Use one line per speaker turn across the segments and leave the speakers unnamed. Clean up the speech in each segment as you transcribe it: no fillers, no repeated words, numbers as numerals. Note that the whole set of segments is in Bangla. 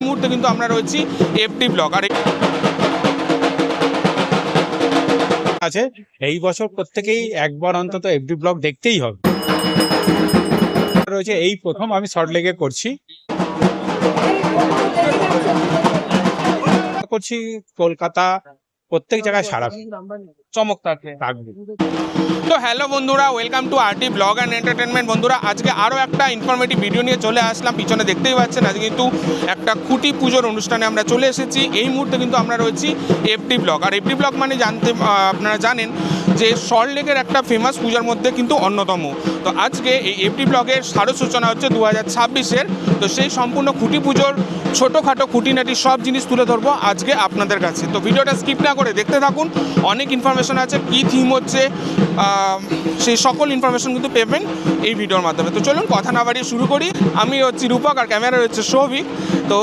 মুহূর্তে কিন্তু আমরা রয়েছি এফডি ব্লক আর
আছে এই বছর প্রত্যেকেই একবার অন্তত এফডি ব্লক দেখতেই হবে। রয়েছে এই প্রথম আমি সল্টলেকে করছি কলকাতা প্রত্যেক জায়গায় সারা চমক থাকবে।
তো হ্যালো বন্ধুরা, welcome to RT blog and entertainment. বন্ধুরা, আজকে আরও একটা ইনফরমেটিভ ভিডিও নিয়ে চলে আসলাম। পিছনে দেখতেই পাচ্ছেন আজকে কিন্তু একটা খুঁটি পুজোর অনুষ্ঠানে আমরা চলে এসেছি। এই মুহূর্তে কিন্তু আমরা রয়েছি এফডি ব্লক। আর এফডি ব্লক মানে আপনারা জানেন যে সল্টলেকের একটা ফেমাস পূজার মধ্যে কিন্তু অন্যতম। তো আজকে এই এফডি ব্লকের শারদ সূচনা হচ্ছে 2026-এর। তো সেই সম্পূর্ণ খুঁটি পুজোর ছোটোখাটো খুঁটিনাটি সব জিনিস তুলে ধরবো আজকে আপনাদের কাছে। তো ভিডিওটা স্কিপ না করে দেখতে থাকুন, অনেক ইনফরমেশন আছে, কী থিম হচ্ছে সেই সকল ইনফরমেশন কিন্তু পেবেন এই ভিডিওর মাধ্যমে। তো চলুন কথা না বাড়িয়ে শুরু করি। আমি হচ্ছি রূপক আর ক্যামেরা হচ্ছে সৌভিক। তো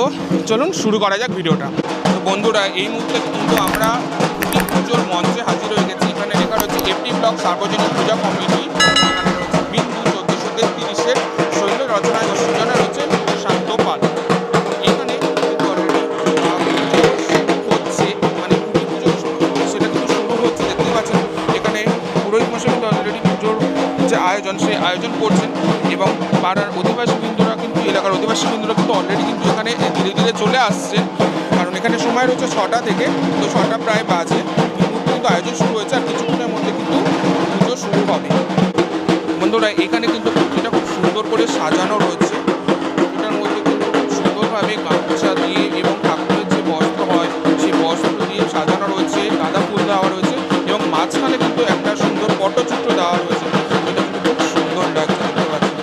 চলুন শুরু করা যাক ভিডিওটা। তো বন্ধুরা, এই মুহূর্তে কিন্তু আমরা খুঁটি পুজোর মঞ্চে হাজির হয়ে গেছি। এখানে লেখা রয়েছে এফডি ব্লক সার্বজনীন পূজা কমিটি। এখানে রয়েছে বিন্দু 1430-এর শৈল রচনায় ও সূচনা রয়েছে শান্ত পাল। এখানে হচ্ছে মানে খুঁটি পুজো সেটা কিন্তু শুরু হচ্ছে, দেখতে পাচ্ছেন। এখানে পুরোহিত মশাই কিন্তু অলরেডি পুজোর যে আয়োজন সেই আয়োজন করছেন এবং পাড়ার অধিবাসীবৃন্দরা কিন্তু এলাকার অধিবাসীবৃন্দরা কিন্তু অলরেডি কিন্তু এখানে ধীরে ধীরে চলে আসছে। কারণ এখানে সময় রয়েছে 6টা থেকে, তো 6টা প্রায় বাজে। কিন্তু আয়োজন শুরু হয়েছে আর কিছুক্ষণের মধ্যে কিন্তু পুজো শুরু হবে। বন্ধুরা, এখানে কিন্তু পুজোটা খুব সুন্দর করে সাজানো রয়েছে। এটার মধ্যে কিন্তু খুব সুন্দরভাবে গামছা দিয়ে এবং ঠাকুরের যে বস্ত্র হয় সেই বস্ত্র দিয়ে সাজানো রয়েছে, গাঁদা ফুল দেওয়া রয়েছে এবং মাঝখানে কিন্তু একটা সুন্দর পটচিত্র দেওয়া রয়েছে। এটা কিন্তু খুব সুন্দর লাগছে, দেখতে পাচ্ছেন।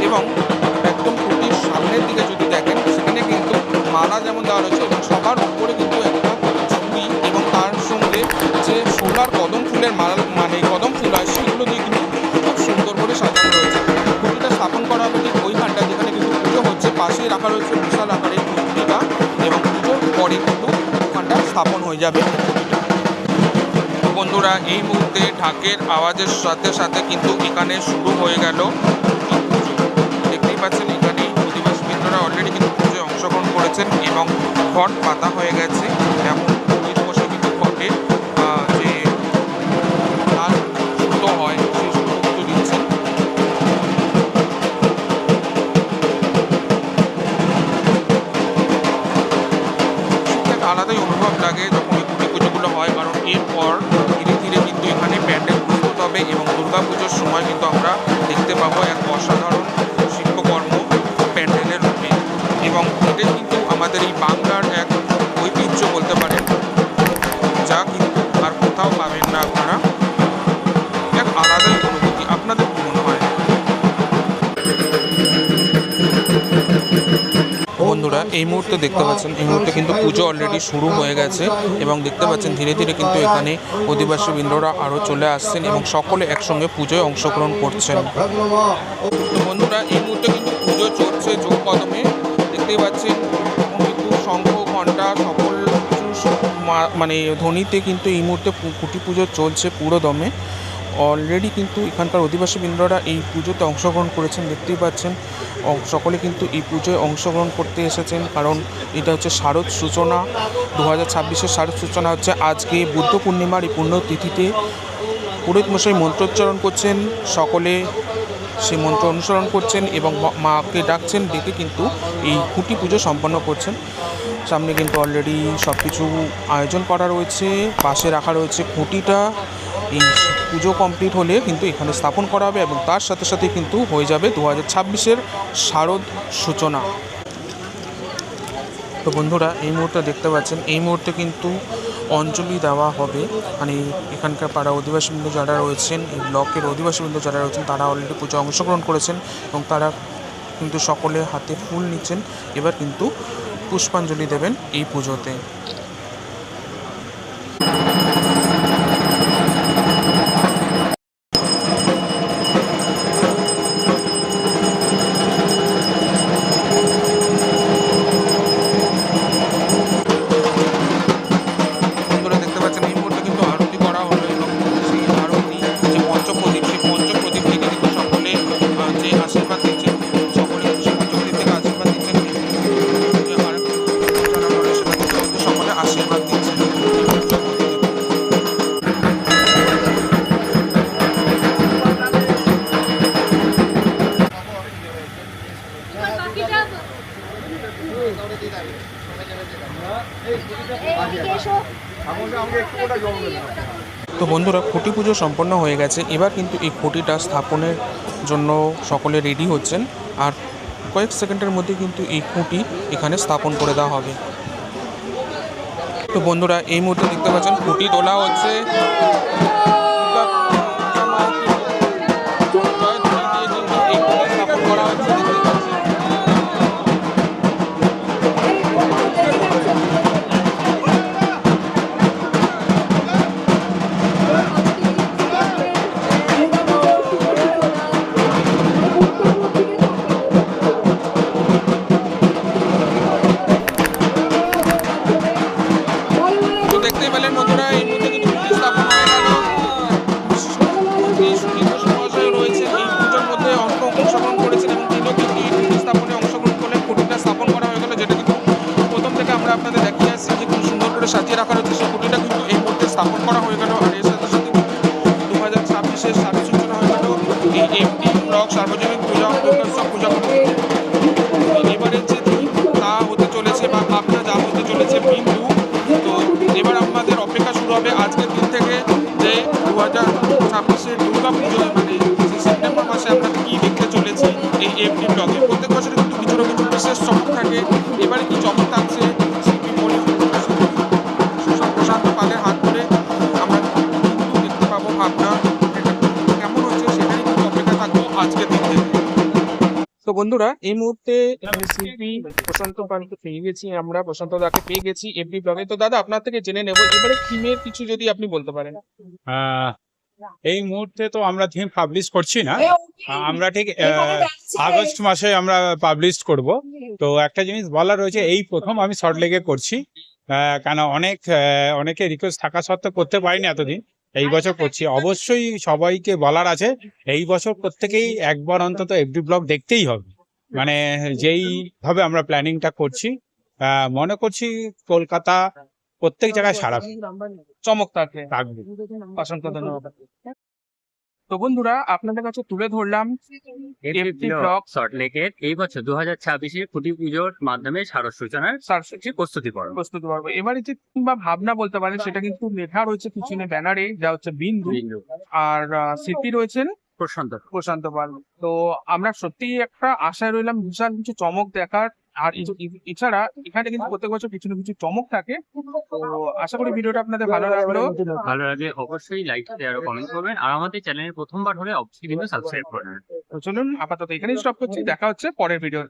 এবং একদম খুঁটির সামনের দিকে যদি দেখেন, সেখানে কিন্তু মালা যেমন দেওয়া রয়েছে এবং সবার উপরে কিন্তু একটা ঝুড়ি এবং তার সঙ্গে যে সোলার কদম ফুলের মালা মানে কদম ফুল হয় সেগুলো দিয়ে কিন্তু খুব সুন্দর করে সাজানো রয়েছে। খুঁটিটা স্থাপন করা হবে ঠিক ওইখানটা যেখানে কিন্তু পুজো হচ্ছে। পাশেই রাখা রয়েছে বিশাল আকারের খুঁটিটা এবং পুজোর পরে কিন্তু ওখানটা স্থাপন হয়ে যাবে। বন্ধুরা, এই মুহূর্তে ঢাকের আওয়াজের সাথে সাথে কিন্তু এখানে শুরু হয়ে গেল পুজো। দেখতেই পাচ্ছেন এখানে অধিবাসীবৃন্দরা অলরেডি কিন্তু পুজোয় অংশগ্রহণ করেছেন এবং ঘট পাতা হয়ে গেছে। এখন পুরোহিত মশাই কিন্তু ঘটে যে লাল সুতো হয় সেই সুতো কিন্তু দিচ্ছেন। একটা আলাদাই অনুভব লাগে যখন এই খুঁটি পুজোগুলো হয়, কারণ এরপর ধীরে ধীরে কিন্তু এখানে প্যান্ডেল প্রস্তুত হবে এবং দুর্গা পুজোর সময় কিন্তু আমরা দেখতে পাবো এক অসাধারণ শিল্পকর্ম প্যান্ডেলের রূপে। এবং এটাই কিন্তু আমাদের এই বাংলার এক ঐতিহ্য বলতে পারেন, যা কিন্তু আর কোথাও পাবেন না আপনারা। এক আলাদাই অনুভূতি। আপনাদের কি মনে হয়? বন্ধুরা, এই মুহূর্তে দেখতে পাচ্ছেন এই মুহূর্তে কিন্তু পুজো অলরেডি শুরু হয়ে গেছে এবং দেখতে পাচ্ছেন ধীরে ধীরে কিন্তু এখানে অধিবাসীবৃন্দরা আরও চলে আসছেন এবং সকলে একসঙ্গে পুজোয় অংশগ্রহণ করছেন। তো বন্ধুরা, এই মুহূর্তে কিন্তু পুজো চলছে জোর কদমে। দেখতেই পাচ্ছেন কিন্তু শঙ্খ ঘণ্টা সকল মানে ধ্বনিতে কিন্তু এই মুহূর্তে খুঁটি পুজো চলছে পুরো দমে। অলরেডি কিন্তু এখানকার অধিবাসীবৃন্দরা এই পুজোতে অংশগ্রহণ করেছেন। দেখতেই পাচ্ছেন সকলে কিন্তু এই পুজোয় অংশগ্রহণ করতে এসেছেন, কারণ এটা হচ্ছে শারদ সূচনা। 2026-এর শারদ সূচনা হচ্ছে আজকে বুদ্ধ পূর্ণিমার এই পুণ্যতিথিতে। পুরোহিত মশাই মন্ত্রোচ্চারণ করছেন, সকলে সেই মন্ত্র অনুসরণ করছেন এবং মাকে ডাকছেন, ডেকে কিন্তু এই খুঁটি পুজো সম্পন্ন করছেন। সামনে কিন্তু অলরেডি সব কিছু আয়োজন করা রয়েছে, পাশে রাখা রয়েছে খুঁটিটা। এই পুজো কমপ্লিট হলে কিন্তু এখানে স্থাপন করা হবে এবং তার সাথে সাথে কিন্তু হয়ে যাবে 2026-এর শারদ সূচনা। তো বন্ধুরা, এই মুহূর্তে দেখতে পাচ্ছেন এই মুহূর্তে কিন্তু অঞ্জলি দেওয়া হবে। মানে এখানকার পাড়া অধিবাসীবৃন্দ যারা রয়েছেন, এই ব্লকের অধিবাসীবৃন্দ যারা রয়েছেন, তারা অলরেডি পুজো অংশগ্রহণ করেছেন এবং তারা কিন্তু সকলে হাতে ফুল নিচ্ছেন। এবার কিন্তু পুষ্পাঞ্জলি দেবেন এই পুজোতে। আশীর্বাদ তো বন্ধুরা, খুঁটি পুজো সম্পন্ন হয়ে গেছে। এবার কিন্তু এই খুঁটিটা স্থাপনের জন্য সকলে রেডি হচ্ছেন, আর কয়েক সেকেন্ডের মধ্যে কিন্তু এই খুঁটি এখানে স্থাপন করে দেওয়া হবে। তো বন্ধুরা, এই মুহূর্তে দেখতে পাচ্ছেন খুঁটি তোলা হচ্ছে। এই খুঁটি স্থাপন করা হচ্ছে, দেখতে পাচ্ছেন। তো দেখতেই পেলেন বন্ধুরা, এই মুহূর্তে কিন্তু খুঁটি স্থাপন হয়ে গেল। মহাশয় রয়েছেন এই পুজোর মধ্যে অংশগ্রহণ করেছেন এবং তিনিও কিন্তু এই খুঁটি স্থাপনে অংশগ্রহণ করলেন। খুঁটিটা স্থাপন করা হয়ে গেল, যেটা কিন্তু প্রথম থেকে আমরা আপনাদের দেখিয়ে আসছি যে খুব সুন্দর করে সাজিয়ে রাখা রয়েছে। সেই খুঁটিটা কিন্তু এই মুহূর্তে স্থাপন করা হয়ে গেল। আর এর সাথে সাথে 2026-এর সাথে সূচনা হয়ে গেল এই এমডি ব্লক সার্বজনীন পূজা উৎসব পূজা কমিটি। এবারে যে থিম তা হতে চলেছে বা ভাবনা যা হতে চলেছে বিন্দু। তো এবার আমাদের অপেক্ষা শুরু হবে আজকের দিন থেকে যে 2026-এর দুর্গা পুজো, মানে সেপ্টেম্বর মাসে আমরা কী দেখতে চলেছি এই এমডি ব্লগে। প্রত্যেক বছরে কিন্তু কিছু না কিছু বিশেষ চমক থাকে। এবারে কি চমক থাকছে শিল্পী প্রশান্ত পালের হাত ধরে আমরা কিন্তু দেখতে পাবো। ভাবনা এটা কেমন হচ্ছে সেটাই কিন্তু অপেক্ষা থাকবো আজকের দিন থেকে। তো বন্ধুরা, এই মুহূর্তে শিল্পী প্রশান্ত পালকে পেয়ে গেছি, আমরা প্রশান্ত দাকে পেয়ে গেছি এফবি ব্লগে। তো দাদা, আপনার থেকে জেনে নেব এবারে থিমের কিছু যদি আপনি বলতে পারেন।
এই মুহূর্তে তো আমরা থিম পাবলিশ করছি না, আমরা ঠিক আগস্ট মাসে আমরা পাবলিশ করব। তো একটা জিনিস বলার রয়েছে, এই প্রথম আমি সল্টলেকে করছি, কেন অনেকে রিকোয়েস্ট থাকা সত্ত্বেও করতে পারিনি এতদিন। এই বছর করছি। অবশ্যই সবাইকে বলার আছে, এই বছর প্রত্যেকেই একবার অন্তত এফডি ব্লগ দেখতেই হবে। মানে যেই ভাবে আমরা প্ল্যানিংটা করছি, মনে করছি কলকাতা প্রত্যেক জায়গায় সারা
চমক থাকবে।
থাকবে।
অসংখ্য ধন্যবাদ। তো বন্ধুরা, আপনাদের কাছে তুলে ধরলাম
এফডি ব্লগ সল্টলেকের এই বছর 2026-এর খুঁটি পুজোর মাধ্যমে শারদ সূচনার প্রস্তুতি পর্ব।
এবারে যে বা ভাবনা বলতে পারেন, সেটা কিন্তু লেখা রয়েছে পিছনে ব্যানারে, যা হচ্ছে বিন্দু। আর শিল্পী রয়েছেন প্রশান্ত পাল। তো আমরা সত্যি একটা আশায় রইলাম বিশাল কিছু চমক দেখার। আর এছাড়া এখানে কিন্তু প্রত্যেক বছর কিছু না কিছু চমক থাকে। তো আশা করি ভিডিওটা আপনাদের ভালো লাগলো।
ভালো লাগে অবশ্যই লাইক শেয়ার ও কমেন্ট করবেন, আর আমাদের চ্যানেলে প্রথমবার হলে অবশ্যই কিন্তু সাবস্ক্রাইব করবেন।
তো চলুন আপাতত এখানেই স্টপ করছি, দেখা হচ্ছে পরের ভিডিও।